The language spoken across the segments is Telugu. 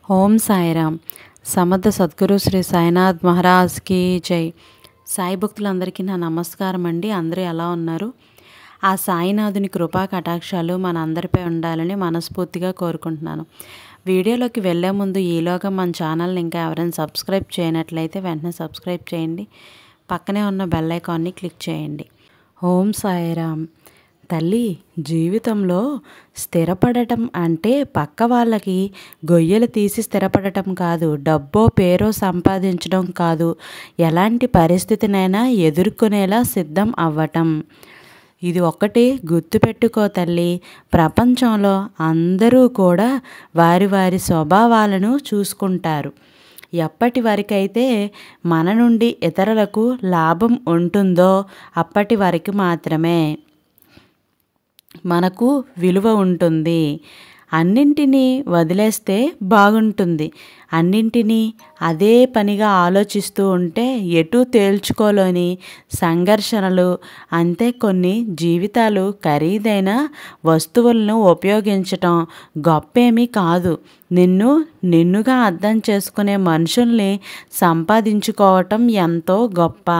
ఓం సాయిరామ్. సమర్థ సద్గురు శ్రీ సాయినాథ్ మహారాజ్కి జై. సాయి భక్తులందరికీ నా నమస్కారం అండి. అందరూ ఎలా ఉన్నారు? ఆ సాయినాథుని కృపా కటాక్షాలు మన అందరిపై ఉండాలని మనస్ఫూర్తిగా కోరుకుంటున్నాను. వీడియోలోకి వెళ్ళే ముందు ఈలోగా మన ఛానల్ని ఇంకా ఎవరైనా సబ్స్క్రైబ్ చేయనట్లయితే వెంటనే సబ్స్క్రైబ్ చేయండి. పక్కనే ఉన్న బెల్ ఐకాన్ని క్లిక్ చేయండి. ఓం సాయిరామ్. తల్లి, జీవితంలో స్థిరపడటం అంటే పక్క వాళ్ళకి గొయ్యలు తీసి స్థిరపడటం కాదు, డబ్బో పేరో సంపాదించడం కాదు, ఎలాంటి పరిస్థితినైనా ఎదుర్కొనేలా సిద్ధం అవ్వటం. ఇది ఒక్కటి గుర్తుపెట్టుకో తల్లి. ప్రపంచంలో అందరూ కూడా వారి వారి స్వభావాలను చూసుకుంటారు. ఎప్పటి వరకైతే మన నుండి ఇతరులకు లాభం ఉంటుందో అప్పటి వరకు మాత్రమే మనకు విలువ ఉంటుంది. అన్నింటినీ వదిలేస్తే బాగుంటుంది. అన్నింటినీ అదే పనిగా ఆలోచిస్తూ ఉంటే ఎటు తేల్చుకోలేని సంఘర్షణలు. అంతే, కొన్ని జీవితాలు ఖరీదైన వస్తువులను ఉపయోగించటం గొప్పేమీ కాదు. నిన్నుగా అర్థం చేసుకునే మనుషుల్ని సంపాదించుకోవటం ఎంతో గొప్ప.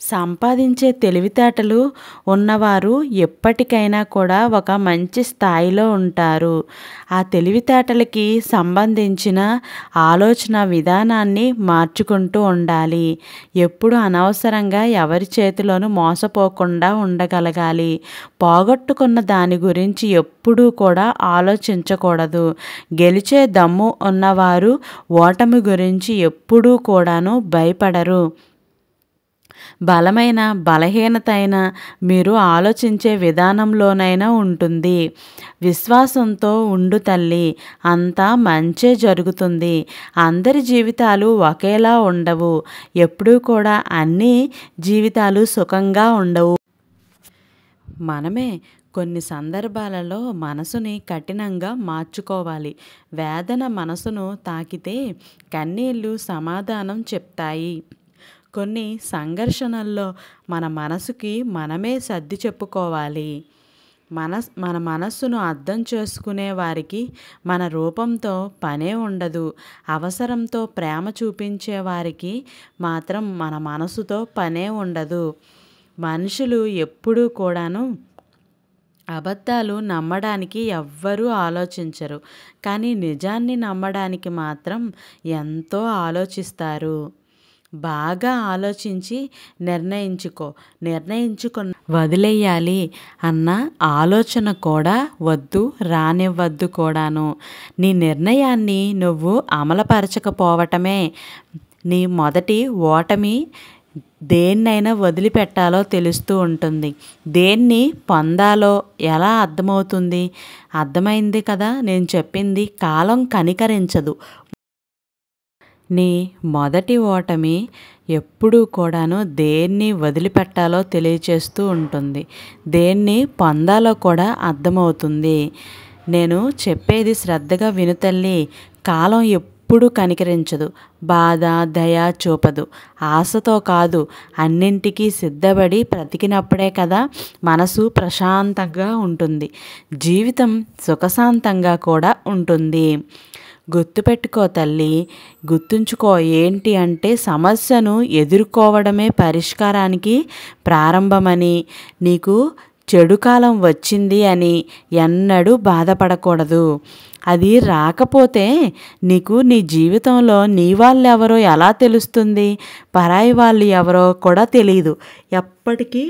సంపాదించే తెలివితేటలు ఉన్నవారు ఎప్పటికైనా కూడా ఒక మంచి స్థాయిలో ఉంటారు. ఆ తెలివితేటలకి సంబంధించిన ఆలోచన విధానాన్ని మార్చుకుంటూ ఉండాలి. ఎప్పుడు అనవసరంగా ఎవరి చేతిలోనూ మోసపోకుండా ఉండగలగాలి. పోగొట్టుకున్న దాని గురించి ఎప్పుడూ కూడా ఆలోచించకూడదు. గెలిచే దమ్ము ఉన్నవారు ఓటమి గురించి ఎప్పుడూ కూడాను భయపడరు. బలమైన బలహీనత అయినా మీరు ఆలోచించే విధానంలోనైనా ఉంటుంది. విశ్వాసంతో ఉండు తల్లి, అంతా మంచే జరుగుతుంది. అందరి జీవితాలు ఒకేలా ఉండవు. ఎప్పుడూ కూడా అన్ని జీవితాలు సుఖంగా ఉండవు. మనమే కొన్ని సందర్భాలలో మనసుని కఠినంగా మార్చుకోవాలి. వేదన మనసును తాకితే కన్నీళ్ళు సమాధానం చెప్తాయి. కొన్ని సంఘర్షణల్లో మన మనసుకి మనమే సర్ది చెప్పుకోవాలి. మన మనస్సును అర్థం చేసుకునే వారికి మన రూపంతో పనే ఉండదు. అవసరంతో ప్రేమ చూపించే వారికి మాత్రం మన మనసుతో పనే ఉండదు. మనుషులు ఎప్పుడూ కూడాను అబద్ధాలు నమ్మడానికి ఎవ్వరూ ఆలోచించరు, కానీ నిజాన్ని నమ్మడానికి మాత్రం ఎంతో ఆలోచిస్తారు. బాగా ఆలోచించి నిర్ణయించుకున్న వదిలేయాలి అన్న ఆలోచన కూడా వద్దు, రానివ్వద్దు కూడాను. నీ నిర్ణయాన్ని నువ్వు అమలుపరచకపోవటమే నీ మొదటి ఓటమి. దేన్నైనా వదిలిపెట్టాలో తెలుస్తూ ఉంటుంది, దేన్ని పొందాలో ఎలా అర్థమవుతుంది. అర్థమైంది కదా నేను చెప్పింది. కాలం కనికరించదు. నీ మొదటి ఓటమి ఎప్పుడూ కూడాను దేన్ని వదిలిపెట్టాలో తెలియచేస్తూ ఉంటుంది, దేన్ని పొందాలో కూడా అర్థమవుతుంది. నేను చెప్పేది శ్రద్ధగా విను తల్లి. కాలం ఎప్పుడూ కనికరించదు, బాధ దయ చూపదు. ఆశతో కాదు, అన్నింటికీ సిద్ధపడి బ్రతికినప్పుడే కదా మనసు ప్రశాంతంగా ఉంటుంది, జీవితం సుఖశాంతంగా కూడా ఉంటుంది. గుర్తుపెట్టుకో తల్లి, గుర్తుంచుకో. ఏంటి అంటే సమస్యను ఎదుర్కోవడమే పరిష్కారానికి ప్రారంభమని. నీకు చెడు కాలం వచ్చింది అని ఎన్నడూ బాధపడకూడదు. అది రాకపోతే నీకు నీ జీవితంలో నీ వాళ్ళు ఎవరో ఎలా తెలుస్తుంది? పరాయి వాళ్ళు ఎవరో కూడా తెలియదు, ఎప్పటికీ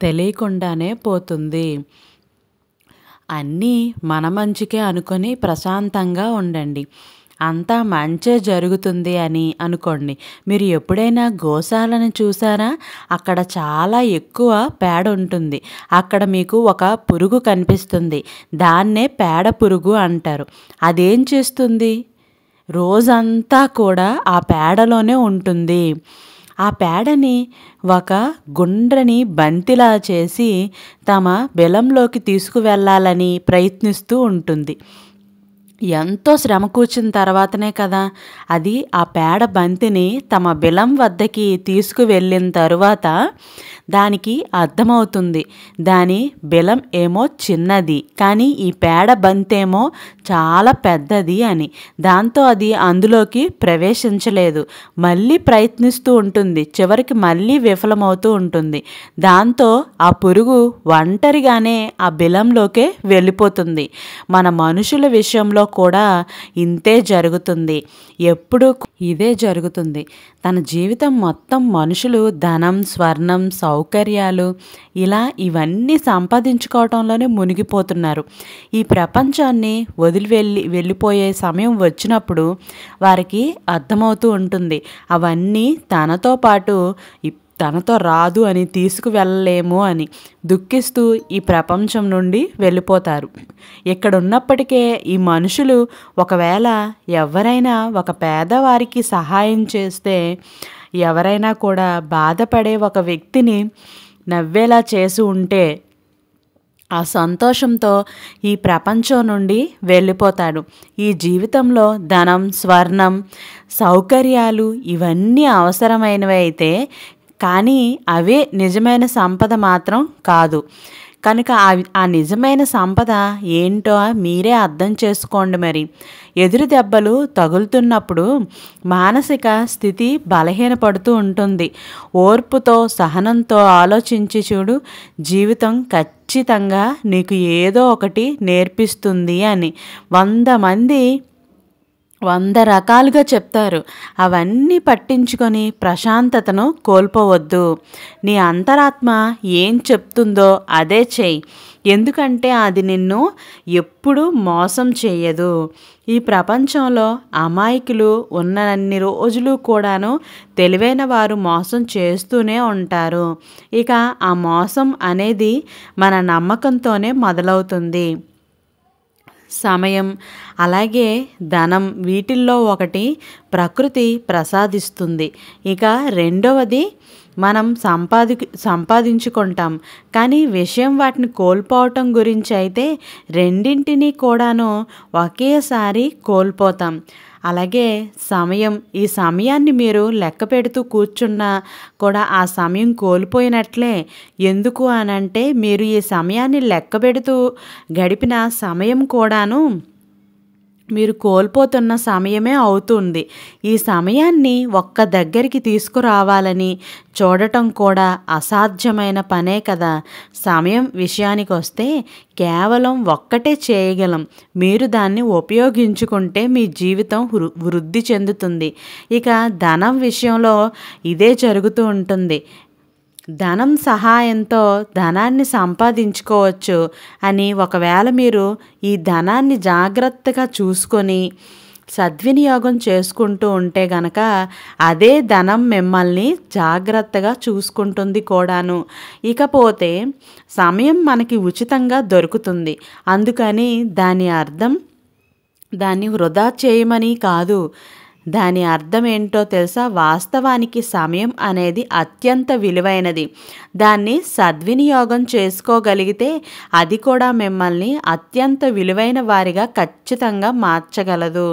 తెలియకుండానే పోతుంది. అన్నీ మన మంచికే అనుకొని ప్రశాంతంగా ఉండండి. అంతా మంచే జరుగుతుంది అని అనుకోండి. మీరు ఎప్పుడైనా గోశాలను చూసారా? అక్కడ చాలా ఎక్కువ పేడ ఉంటుంది. అక్కడ మీకు ఒక పురుగు కనిపిస్తుంది, దాన్నే పేడ పురుగు అంటారు. అదేం చేస్తుంది? రోజంతా కూడా ఆ పేడలోనే ఉంటుంది. ఆ పేడని ఒక గుండ్రని బంతిలా చేసి తమ బెలంలోకి తీసుకువెళ్ళాలని ప్రయత్నిస్తూ ఉంటుంది. ఎంతో శ్రమ కూర్చిన తర్వాతనే కదా అది ఆ పేడ బంతిని తమ బిలం వద్దకి తీసుకువెళ్ళిన తరువాత దానికి అర్థమవుతుంది. దాని బిలం ఏమో చిన్నది, కానీ ఈ పేడ బంతేమో చాలా పెద్దది అని. దాంతో అది అందులోకి ప్రవేశించలేదు. మళ్ళీ ప్రయత్నిస్తూ ఉంటుంది. చివరికి మళ్ళీ విఫలమవుతూ ఉంటుంది. దాంతో ఆ పురుగు ఒంటరిగానే ఆ బిలంలోకే వెళ్ళిపోతుంది. మన మనుషుల విషయంలో కూడా ఇంతే జరుగుతుంది. ఎప్పుడూ ఇదే జరుగుతుంది. తన జీవితం మొత్తం మనుషులు ధనం, స్వర్ణం, సౌకర్యాలు ఇలా ఇవన్నీ సంపాదించుకోవటంలోనే మునిగిపోతున్నారు. ఈ ప్రపంచాన్ని వెళ్ళిపోయే సమయం వచ్చినప్పుడు వారికి అర్థమవుతూ ఉంటుంది అవన్నీ తనతో పాటు తనతో రాదు అని, తీసుకువెళ్ళలేము అని దుఃఖిస్తూ ఈ ప్రపంచం నుండి వెళ్ళిపోతారు. ఇక్కడ ఉన్నప్పటికే ఈ మనుషులు ఒకవేళ ఎవరైనా ఒక పేదవారికి సహాయం చేస్తే, ఎవరైనా కూడా బాధపడే ఒక వ్యక్తిని నవ్వేలా చేసి ఉంటే ఆ సంతోషంతో ఈ ప్రపంచం నుండి వెళ్ళిపోతాడు. ఈ జీవితంలో ధనం, స్వర్ణం, సౌకర్యాలు ఇవన్నీ అవసరమైనవి అయితే, కానీ అవే నిజమైన సంపద మాత్రం కాదు. కనుక ఆ నిజమైన సంపద ఏంటో మీరే అర్థం చేసుకోండి. మరి ఎదురు దెబ్బలు తగులుతున్నప్పుడు మానసిక స్థితి బలహీనపడుతూ ఉంటుంది. ఓర్పుతో, సహనంతో ఆలోచించి చూడు, జీవితం ఖచ్చితంగా నీకు ఏదో ఒకటి నేర్పిస్తుంది అని 100 మంది 100 రకాలుగా చెప్తారు. అవన్నీ పట్టించుకొని ప్రశాంతతను కోల్పోవద్దు. నీ అంతరాత్మ ఏం చెప్తుందో అదే చెయ్యి. ఎందుకంటే అది నిన్ను ఎప్పుడూ మోసం చేయదు. ఈ ప్రపంచంలో అమాయకులు ఉన్నన్ని రోజులు కూడాను తెలివైన వారు మోసం చేస్తూనే ఉంటారు. ఇక ఆ మోసం అనేది మన నమ్మకంతోనే మొదలవుతుంది. సమయం, అలాగే ధనం, వీటిల్లో ఒకటి ప్రకృతి ప్రసాదిస్తుంది. ఇక రెండవది మనం సంపాదించుకుంటాం. కానీ విషయం వాటిని కోల్పోవటం గురించి అయితే రెండింటినీ కూడాను ఒకేసారి కోల్పోతాం. అలాగే సమయం, ఈ సమయాన్ని మీరు లెక్క పెడుతూ కూర్చున్నా కూడా ఆ సమయం కోల్పోయినట్లే. ఎందుకు అనంటే మీరు ఈ సమయాన్ని లెక్క పెడుతూ గడిపిన సమయం కూడాను మీరు కోల్పోతున్న సమయమే అవుతుంది. ఈ సమయాన్ని ఒక్క దగ్గరికి తీసుకురావాలని చూడటం కూడా అసాధ్యమైన పనే కదా. సమయం విషయానికి వస్తే కేవలం ఒక్కటే చేయగలం. మీరు దాన్ని ఉపయోగించుకుంటే మీ జీవితం వృద్ధి చెందుతుంది. ఇక ధనం విషయంలో ఇదే జరుగుతూ ఉంటుంది. ధనం సహాయంతో ధనాన్ని సంపాదించుకోవచ్చు అని ఒకవేళ మీరు ఈ ధనాన్ని జాగ్రత్తగా చూసుకొని సద్వినియోగం చేసుకుంటూ ఉంటే గనక అదే ధనం మిమ్మల్ని జాగ్రత్తగా చూసుకుంటుంది కూడాను. ఇకపోతే సమయం మనకి ఉచితంగా దొరుకుతుంది. అందుకని దాని అర్థం దాన్ని వృధా చేయమని కాదు. దాని అర్థం ఏంటో తెలుసా? వాస్తవానికి సమయం అనేది అత్యంత విలువైనది. దాన్ని సద్వినియోగం చేసుకోగలిగితే అది కూడా మిమ్మల్ని అత్యంత విలువైన వారిగా ఖచ్చితంగా మార్చగలదు.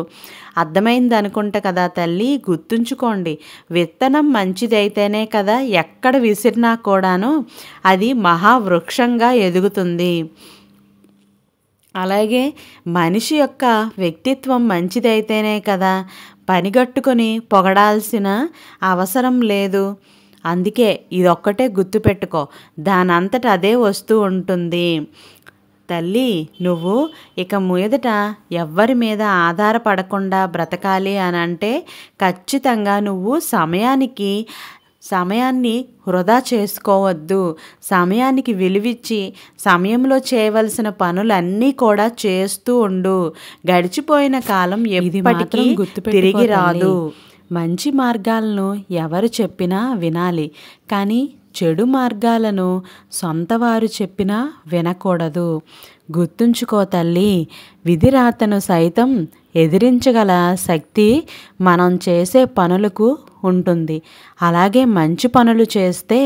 అర్థమైంది అనుకుంటా కదా తల్లి. గుర్తుంచుకోండి, విత్తనం మంచిదైతేనే కదా ఎక్కడ విసిరినా కూడాను అది మహావృక్షంగా ఎదుగుతుంది. అలాగే మనిషి యొక్క వ్యక్తిత్వం మంచిదైతేనే కదా పనిగట్టుకొని పొగడాల్సిన అవసరం లేదు. అందుకే ఇదొక్కటే గుర్తుపెట్టుకో, దానంతట అదే వస్తూ ఉంటుంది. తల్లి, నువ్వు ఇక మీదట ఎవ్వరి మీద ఆధారపడకుండా బ్రతకాలి అని అంటే ఖచ్చితంగా నువ్వు సమయాన్ని వృధా చేసుకోవద్దు. సమయానికి విలువిచ్చి సమయంలో చేయవలసిన పనులన్నీ కూడా చేస్తూ ఉండు. గడిచిపోయిన కాలం ఎప్పటికీ తిరిగి రాదు. మంచి మార్గాలను ఎవరు చెప్పినా వినాలి, కానీ చెడు మార్గాలను సొంతవారు చెప్పినా వినకూడదు. గుర్తుంచుకో తల్లి, విధిరాతను సైతం ఎదిరించగల శక్తి మనం చేసే పనులకు ఉంటుంది. అలాగే మంచి పనులు చేస్తే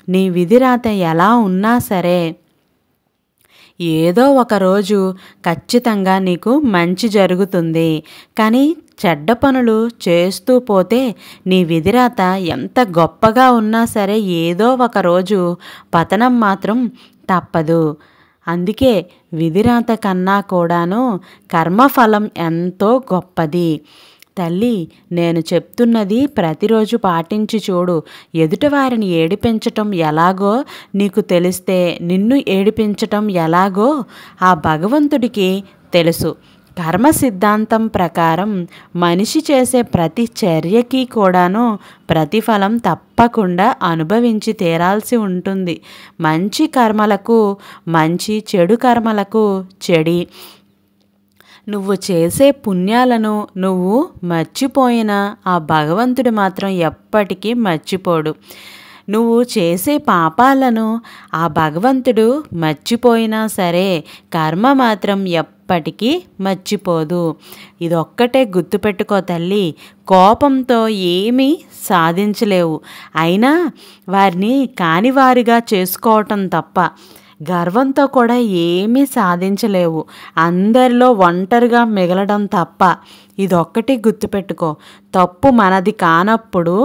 నీ విధిరాత ఎలా ఉన్నా సరే ఏదో ఒక రోజు ఖచ్చితంగా నీకు మంచి జరుగుతుంది. కానీ చెడ్డ పనులు చేస్తూ పోతే నీ విధిరాత ఎంత గొప్పగా ఉన్నా సరే ఏదో ఒక రోజు పతనం మాత్రం తప్పదు. అందుకే విధిరాత కన్నా కూడాను కర్మఫలం ఎంతో గొప్పది. తల్లి, నేను చెప్తున్నది ప్రతిరోజు పాటించి చూడు. ఎదుటివారిని ఏడిపించటం ఎలాగో నీకు తెలిస్తే నిన్ను ఏడిపించటం ఎలాగో ఆ భగవంతుడికి తెలుసు. కర్మ సిద్ధాంతం ప్రకారం మనిషి చేసే ప్రతి చర్యకి కూడాను ప్రతిఫలం తప్పకుండా అనుభవించి తీరాల్సి ఉంటుంది. మంచి కర్మలకు మంచి, చెడు కర్మలకు చెడి. నువ్వు చేసే పుణ్యాలను నువ్వు మర్చిపోయినా ఆ భగవంతుడు మాత్రం ఎప్పటికీ మర్చిపోడు. నువ్వు చేసే పాపాలను ఆ భగవంతుడు మర్చిపోయినా సరే కర్మ మాత్రం ఎప్పటికీ మర్చిపోదు. ఇదొక్కటే గుర్తుపెట్టుకో తల్లి. కోపంతో ఏమీ సాధించలేవు. అయినా వారిని కానివారిగా చేసుకోవటం తప్ప గర్వంతో కూడా ఏమీ సాధించలేవు. అందరిలో ఒంటరిగా మిగలడం తప్ప. ఇదొక్కటి గుర్తుపెట్టుకో. తప్పు మనది కానప్పుడు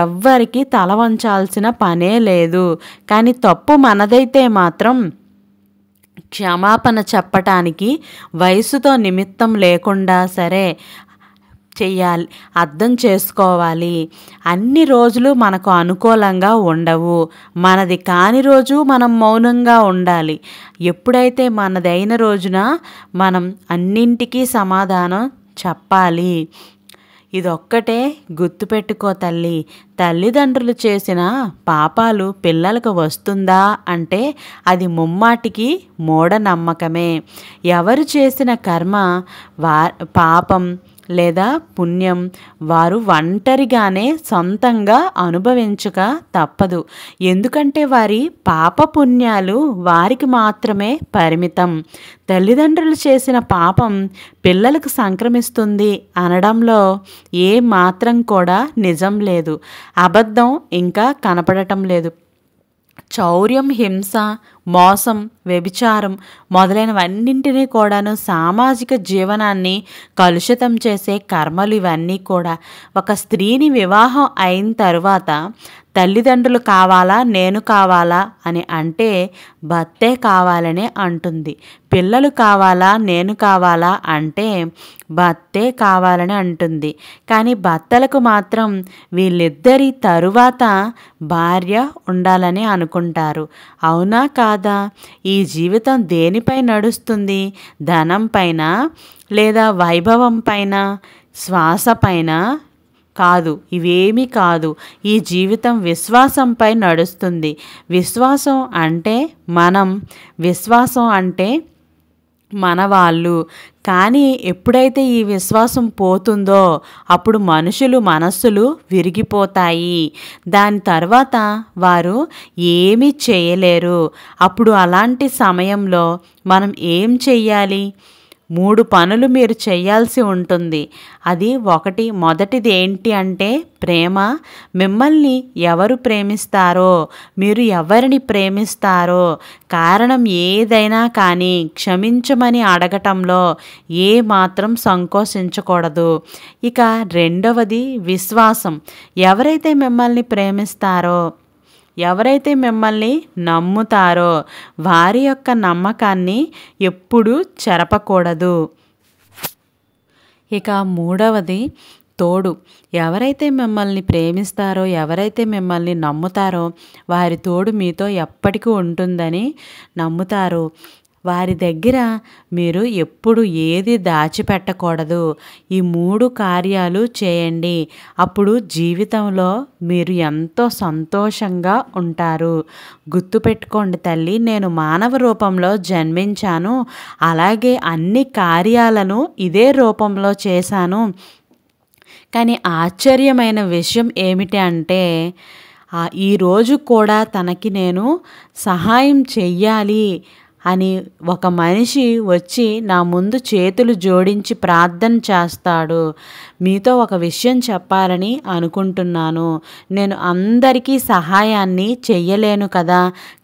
ఎవ్వరికీ తల వంచాల్సిన పనే లేదు. కానీ తప్పు మనదైతే మాత్రం క్షమాపణ చెప్పటానికి వయసుతో నిమిత్తం లేకుండా సరే చెయ్యాలి, అర్థం చేసుకోవాలి. అన్ని రోజులు మనకు అనుకూలంగా ఉండవు. మనది కాని రోజు మనం మౌనంగా ఉండాలి. ఎప్పుడైతే మనదైన రోజున మనం అన్నింటికీ సమాధానం చెప్పాలి. ఇదొక్కటే గుర్తుపెట్టుకో తల్లి. తల్లిదండ్రులు చేసిన పాపాలు పిల్లలకు వస్తుందా అంటే అది ముమ్మాటికి మూఢనమ్మకమే. ఎవరు చేసిన కర్మ పాపం లేదా పుణ్యం వారు ఒంటరిగానే సొంతంగా అనుభవించక తప్పదు. ఎందుకంటే వారి పాపపుణ్యాలు వారికి మాత్రమే పరిమితం. తల్లిదండ్రులు చేసిన పాపం పిల్లలకు సంక్రమిస్తుంది అనడంలో ఏ మాత్రం కూడా నిజం లేదు. అబద్ధం ఇంకా కనపడటం లేదు. చౌర్యం, హింస, మోసం, వ్యభిచారం మొదలైనవన్నింటినీ కూడాను సామాజిక జీవనాన్ని కలుషితం చేసే కర్మలు ఇవన్నీ కూడా. ఒక స్త్రీని వివాహం అయిన తరువాత తల్లిదండ్రులు కావాలా నేను కావాలా అని అంటే భర్తే కావాలని అంటుంది. పిల్లలు కావాలా నేను కావాలా అంటే భర్తే కావాలని అంటుంది. కానీ భర్తలకు మాత్రం వీళ్ళిద్దరి తరువాత భార్య ఉండాలని అనుకుంటారు. అవునా కాదా? ఈ జీవితం దేనిపై నడుస్తుంది? ధనం పైన లేదా వైభవం పైన, శ్వాస పైన కాదు. ఇవేమీ కాదు. ఈ జీవితం విశ్వాసంపై నడుస్తుంది. విశ్వాసం అంటే విశ్వాసం అంటే మన వాళ్ళు. కానీ ఎప్పుడైతే ఈ విశ్వాసం పోతుందో అప్పుడు మనస్సులు విరిగిపోతాయి. దాని తర్వాత వారు ఏమీ చేయలేరు. అప్పుడు అలాంటి సమయంలో మనం ఏం చెయ్యాలి? 3 పనులు మీరు చేయాల్సి ఉంటుంది. అది మొదటిది ఏంటి అంటే ప్రేమ. మిమ్మల్ని ఎవరు ప్రేమిస్తారో, మీరు ఎవరిని ప్రేమిస్తారో కారణం ఏదైనా కానీ క్షమించమని అడగటంలో ఏ మాత్రం సంకోచించకూడదు. ఇక రెండవది విశ్వాసం. ఎవరైతే మిమ్మల్ని ప్రేమిస్తారో, ఎవరైతే మిమ్మల్ని నమ్ముతారో వారి యొక్క నమ్మకాన్ని ఎప్పుడూ చెరపకూడదు. ఇక మూడవది తోడు. ఎవరైతే మిమ్మల్ని ప్రేమిస్తారో, ఎవరైతే మిమ్మల్ని నమ్ముతారో వారి తోడు మీతో ఎప్పటికీ ఉంటుందని నమ్ముతారు. వారి దగ్గర మీరు ఎప్పుడు ఏది దాచిపెట్టకూడదు. ఈ 3 కార్యాలు చేయండి. అప్పుడు జీవితంలో మీరు ఎంతో సంతోషంగా ఉంటారు. గుర్తుపెట్టుకోండి తల్లి, నేను మానవ రూపంలో జన్మించాను. అలాగే అన్ని కార్యాలను ఇదే రూపంలో చేశాను. కానీ ఆశ్చర్యమైన విషయం ఏమిటి అంటే ఈరోజు కూడా తనకి నేను సహాయం చెయ్యాలి అని ఒక మనిషి వచ్చి నా ముందు చేతులు జోడించి ప్రార్థన చేస్తాడు. మీతో ఒక విషయం చెప్పాలని అనుకుంటున్నాను. నేను అందరికీ సహాయాన్ని చెయ్యలేను కదా,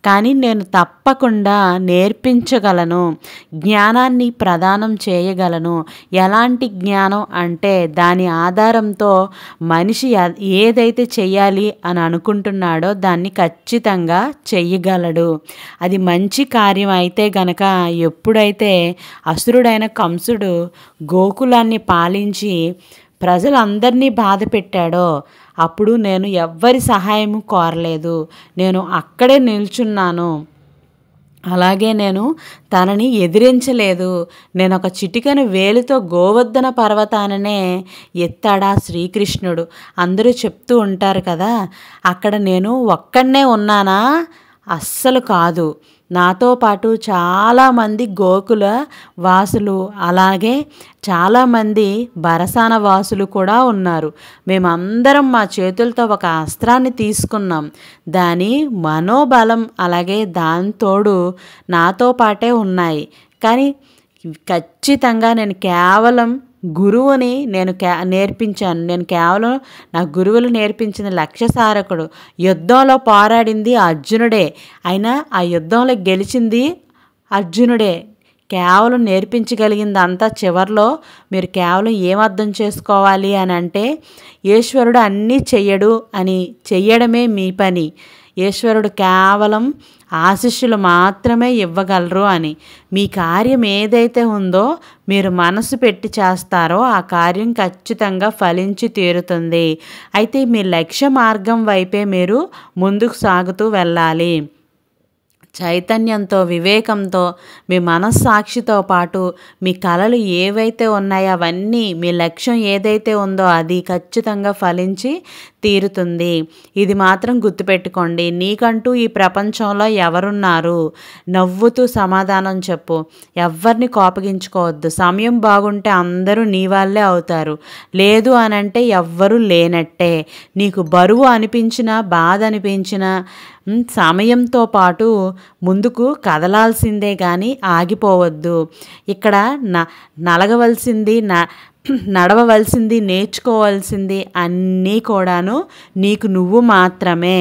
కానీ నేను తప్పకుండా నేర్పించగలను, జ్ఞానాన్ని ప్రదానం చేయగలను. ఎలాంటి జ్ఞానం అంటే దాని ఆధారంతో మనిషి ఏదైతే చెయ్యాలి అని అనుకుంటున్నాడో దాన్ని ఖచ్చితంగా చెయ్యగలడు. అది మంచి కార్యం అయితే గనక ఎప్పుడైతే అసురుడైన కంసుడు గోకులాన్ని పాలించి ప్రజలందరినీ బాధ పెట్టాడో అప్పుడు నేను ఎవ్వరి సహాయము కోరలేదు. నేను అక్కడే నిల్చున్నాను. అలాగే నేను తనని ఎదిరించలేదు. నేను ఒక చిటికెన వేలుతో గోవర్ధన పర్వతాననే ఎత్తాడా శ్రీకృష్ణుడు. అందరూ చెప్తూ ఉంటారు కదా, అక్కడ నేను ఒక్కడనే ఉన్నానా? అస్సలు కాదు. నాతో పాటు చాలామంది గోకుల వాసులు, అలాగే చాలామంది బరసాన వాసులు కూడా ఉన్నారు. మేమందరం మా చేతులతో ఒక అస్త్రాన్ని తీసుకున్నాం. దాని మనోబలం అలాగే దానితోడు నాతో పాటే ఉన్నాయి. కానీ ఖచ్చితంగా నేను కేవలం గురువుని నేర్పించాను. నేను కేవలం నా గురువులు నేర్పించిన లక్ష్యసారకుడు. యుద్ధంలో పోరాడింది అర్జునుడే, అయినా ఆ యుద్ధంలో గెలిచింది అర్జునుడే. కేవలం నేర్పించగలిగింది అంతా చివరిలో మీరు కేవలం ఏమర్థం చేసుకోవాలి అని అంటే, ఈశ్వరుడు అన్నీ చెయ్యడు అని, చెయ్యడమే మీ పని. ఈశ్వరుడు కేవలం ఆశీస్సులు మాత్రమే ఇవ్వగలరు అని. మీ కార్యం ఏదైతే ఉందో మీరు మనసు పెట్టి చేస్తారో ఆ కార్యం ఖచ్చితంగా ఫలించి తీరుతుంది. అయితే మీ లక్ష్య మార్గం వైపే మీరు ముందుకు సాగుతూ వెళ్ళాలి. చైతన్యంతో, వివేకంతో, మీ మనస్సాక్షితో పాటు మీ కలలు ఏవైతే ఉన్నాయో అవన్నీ, మీ లక్ష్యం ఏదైతే ఉందో అది ఖచ్చితంగా ఫలించి తీరుతుంది. ఇది మాత్రం గుర్తుపెట్టుకోండి. నీకంటూ ఈ ప్రపంచంలో ఎవరున్నారు? నవ్వుతూ సమాధానం చెప్పు. ఎవరిని కోపగించుకోవద్దు. సమయం బాగుంటే అందరూ నీ వాళ్ళే అవుతారు. లేదు అనంటే ఎవ్వరూ లేనట్టే. నీకు బరువు అనిపించినా, బాధ అనిపించినా సమయంతో పాటు ముందుకు కదలాల్సిందే కానీ ఆగిపోవద్దు. ఇక్కడ నలగవలసింది, నడవవలసింది, నేర్చుకోవాల్సింది అన్నీ కూడాను నీకు నువ్వు మాత్రమే.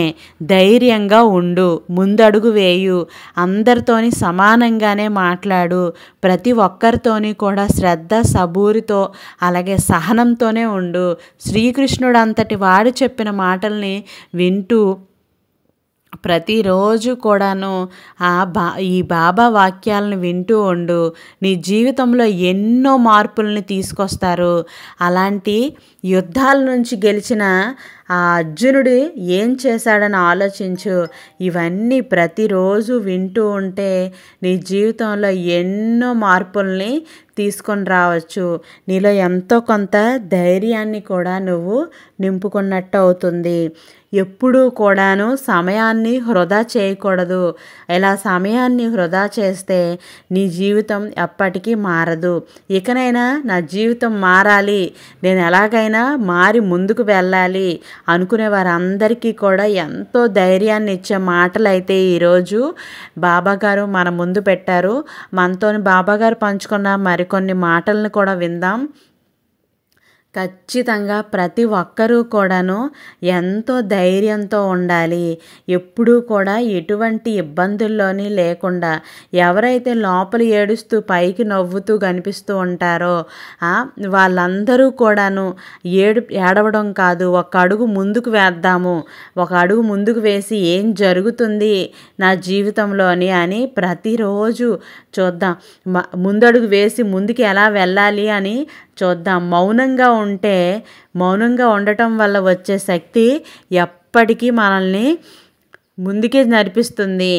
ధైర్యంగా ఉండు, ముందడుగు వేయు, అందరితోని సమానంగానే మాట్లాడు. ప్రతి ఒక్కరితోని కూడా శ్రద్ధ, సబూరితో అలాగే సహనంతోనే ఉండు. శ్రీకృష్ణుడు అంతటి వాడు చెప్పిన మాటల్ని వింటూ ప్రతిరోజు కూడాను ఈ బాబా వాక్యాలను వింటూ ఉండు. నీ జీవితంలో ఎన్నో మార్పుల్ని తీసుకొస్తారు. అలాంటి యుద్ధాల నుంచి గెలిచిన ఆ అర్జునుడు ఏం చేశాడని ఆలోచించు. ఇవన్నీ ప్రతిరోజు వింటూ ఉంటే నీ జీవితంలో ఎన్నో మార్పుల్ని తీసుకొని రావచ్చు. నీలో ఎంతో కొంత ధైర్యాన్ని కూడా నువ్వు నింపుకున్నట్టు అవుతుంది. ఎప్పుడూ కూడాను సమయాన్ని వృధా చేయకూడదు. ఇలా సమయాన్ని వృధా చేస్తే నీ జీవితం ఎప్పటికీ మారదు. ఇకనైనా నా జీవితం మారాలి, నేను ఎలాగైనా మారి ముందుకు వెళ్ళాలి అనుకునే వారందరికీ కూడా ఎంతో ధైర్యాన్ని ఇచ్చే మాటలు అయితే ఈరోజు బాబాగారు మన ముందు పెట్టారు. మనతో బాబాగారు పంచుకున్న మరికొన్ని మాటలను కూడా విందాం. ఖచ్చితంగా ప్రతి ఒక్కరూ కూడాను ఎంతో ధైర్యంతో ఉండాలి. ఎప్పుడూ కూడా ఎటువంటి ఇబ్బందుల్లోని లేకుండా, ఎవరైతే లోపల ఏడుస్తూ పైకి నవ్వుతూ కనిపిస్తూ ఉంటారో వాళ్ళందరూ కూడాను ఏడవడం కాదు, ఒక అడుగు ముందుకు వేద్దాము, ఒక అడుగు ముందుకు వేసి ఏం జరుగుతుంది నా జీవితంలోని అని ప్రతిరోజు చూద్దాం. ముందడుగు వేసి ముందుకు ఎలా వెళ్ళాలి అని చూద్దాం. మౌనంగా ఉండటం వల్ల వచ్చే శక్తి ఎప్పటికీ మనల్ని ముందుకే నడిపిస్తుంది.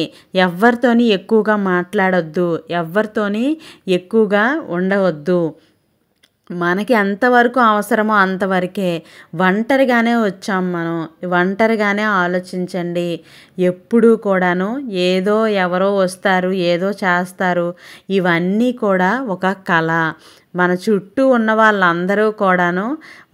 ఎవరితోని ఎక్కువగా మాట్లాడొద్దు, ఎవరితోని ఎక్కువగా ఉండవద్దు. మనకి ఎంతవరకు అవసరమో అంతవరకే. ఒంటరిగానే వచ్చాం మనం, ఒంటరిగానే ఆలోచించండి. ఎప్పుడూ కూడాను ఎవరో వస్తారు, ఏదో చేస్తారు, ఇవన్నీ కూడా ఒక కళ. మన చుట్టూ ఉన్న వాళ్ళందరూ కూడాను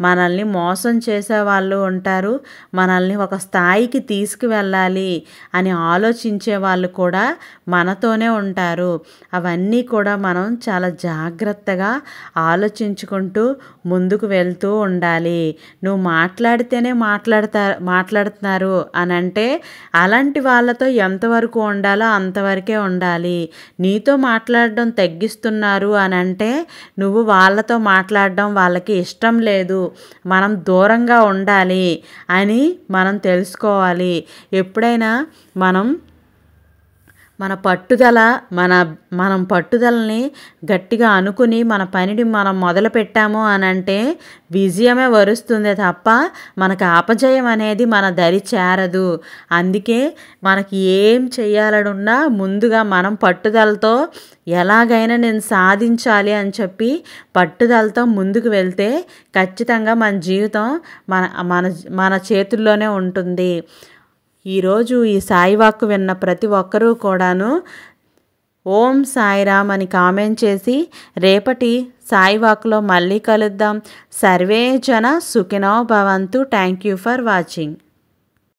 మనల్ని మోసం చేసే వాళ్ళు ఉంటారు, మనల్ని ఒక స్థాయికి తీసుకువెళ్ళాలి అని ఆలోచించే వాళ్ళు కూడా మనతోనే ఉంటారు. అవన్నీ కూడా మనం చాలా జాగ్రత్తగా ఆలోచించుకుంటూ ముందుకు వెళ్తూ ఉండాలి. నువ్వు మాట్లాడితేనే మాట్లాడుతున్నారు అని అంటే అలాంటి వాళ్ళతో ఎంతవరకు ఉండాలో అంతవరకే ఉండాలి. నీతో మాట్లాడడం తగ్గిస్తున్నారు అని అంటే నువ్వు వాళ్ళతో మాట్లాడడం వాళ్ళకి ఇష్టం లేదు, మనం దూరంగా ఉండాలి అని మనం తెలుసుకోవాలి. ఎప్పుడైనా మనం పట్టుదలని గట్టిగా అనుకుని మన పనిని మనం మొదలు పెట్టాము అని అంటే విజయమే వరుస్తుంది తప్ప మనకు అపజయం అనేది మన దరి చేరదు. అందుకే మనకి ఏం చేయాలనున్నా ముందుగా మనం పట్టుదలతో ఎలాగైనా నేను సాధించాలి అని చెప్పి పట్టుదలతో ముందుకు వెళ్తే ఖచ్చితంగా మన జీవితం మన చేతుల్లోనే ఉంటుంది. ఈరోజు ఈ సాయి వాక్కు విన్న ప్రతి ఒక్కరూ కూడాను ఓం సాయిరామ్ అని కామెంట్ చేసి రేపటి సాయి వాక్లో మళ్ళీ కలుద్దాం. సర్వే జన సుఖినో భవంతు. Thank you for watching.